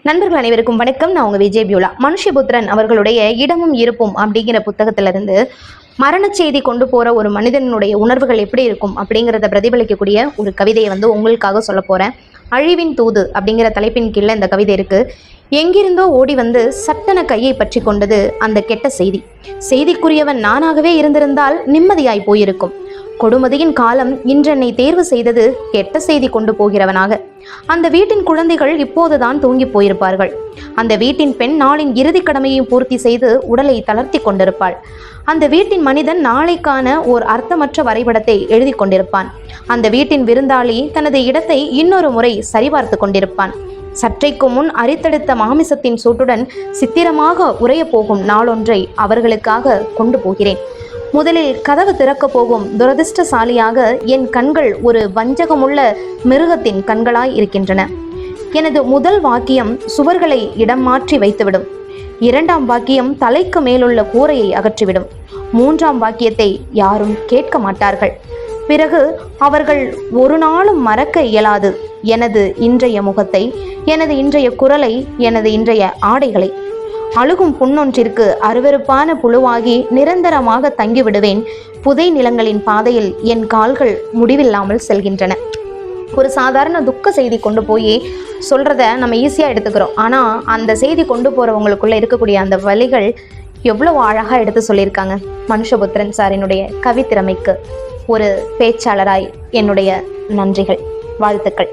நண்பர்கள் அனைவருக்கும் வணக்கம். நான் உங்க விஜய் பியூலா. மனுஷபுத்திரன் அவர்களுடைய இடமும் இருப்பும் அப்படிங்கிற புத்தகத்திலிருந்து மரண செய்தி கொண்டு போற ஒரு மனிதனுடைய உணர்வுகள் எப்படி இருக்கும் அப்படிங்கிறத பிரதிபலிக்கக்கூடிய ஒரு கவிதையை உங்களுக்காக சொல்ல போறேன். அழிவின் தூது அப்படிங்கிற தலைப்பின் கீழே இந்த கவிதை இருக்கு. எங்கிருந்தோ ஓடி வந்து சட்டன கையை பற்றி கொண்டது அந்த கெட்ட செய்தி. செய்திக்குரியவன் நானாகவே இருந்திருந்தால் நிம்மதியாய் போயிருக்கும். கொடுமதியின் காலம் இன்றென்னை தேர்வு செய்தது கெட்ட செய்தி கொண்டு போகிறவனாக. அந்த வீட்டின் குழந்தைகள் இப்போதுதான் தூங்கி போயிருப்பார்கள். அந்த வீட்டின் பெண் நாளின் இறுதி கடமையை பூர்த்தி செய்து உடலை தளர்த்தி கொண்டிருப்பாள். அந்த வீட்டின் மனிதன் நாளைக்கான ஓர் அர்த்தமற்ற வரைபடத்தை எழுதி கொண்டிருப்பான். அந்த வீட்டின் விருந்தாளி தனது இடத்தை இன்னொரு முறை சரிபார்த்து கொண்டிருப்பான். சற்றைக்கு முன் அரித்தெடுத்த மாமிசத்தின் சூட்டுடன் சித்திரமாக உறைய போகும் நாளொன்றை அவர்களுக்காக கொண்டு போகிறேன். முதலில் கதவு திறக்க போகும் துரதிர்ஷ்டசாலியாக என் கண்கள் ஒரு வஞ்சகமுள்ள மிருகத்தின் கண்களாய் இருக்கின்றன. எனது முதல் வாக்கியம் சுவர்களை இடம் மாற்றி வைத்துவிடும். இரண்டாம் வாக்கியம் தலைக்கு மேலுள்ள கூரையை அகற்றிவிடும். மூன்றாம் வாக்கியத்தை யாரும் கேட்க மாட்டார்கள். பிறகு அவர்கள் ஒரு நாளும் மறக்க இயலாது எனது இன்றைய முகத்தை, எனது இன்றைய குரலை, எனது இன்றைய ஆடைகளை. அழுகும் புண்ணொன்றிற்கு அருவருப்பான புழுவாகி நிரந்தரமாக தங்கிவிடுவேன். புதை நிலங்களின் பாதையில் என் கால்கள் முடிவில்லாமல் செல்கின்றன. ஒரு சாதாரண துக்க செய்தி கொண்டு போய் சொல்றத நம்ம ஈஸியாக எடுத்துக்கிறோம். ஆனால் அந்த செய்தி கொண்டு போறவங்களுக்குள்ள இருக்கக்கூடிய அந்த வலிகள் எவ்வளவு அழகாக எடுத்து சொல்லியிருக்காங்க. மனுஷபுத்திரன் சாரினுடைய கவித்திறமைக்கு ஒரு பேச்சாளராய் என்னுடைய நன்றிகள், வாழ்த்துக்கள்.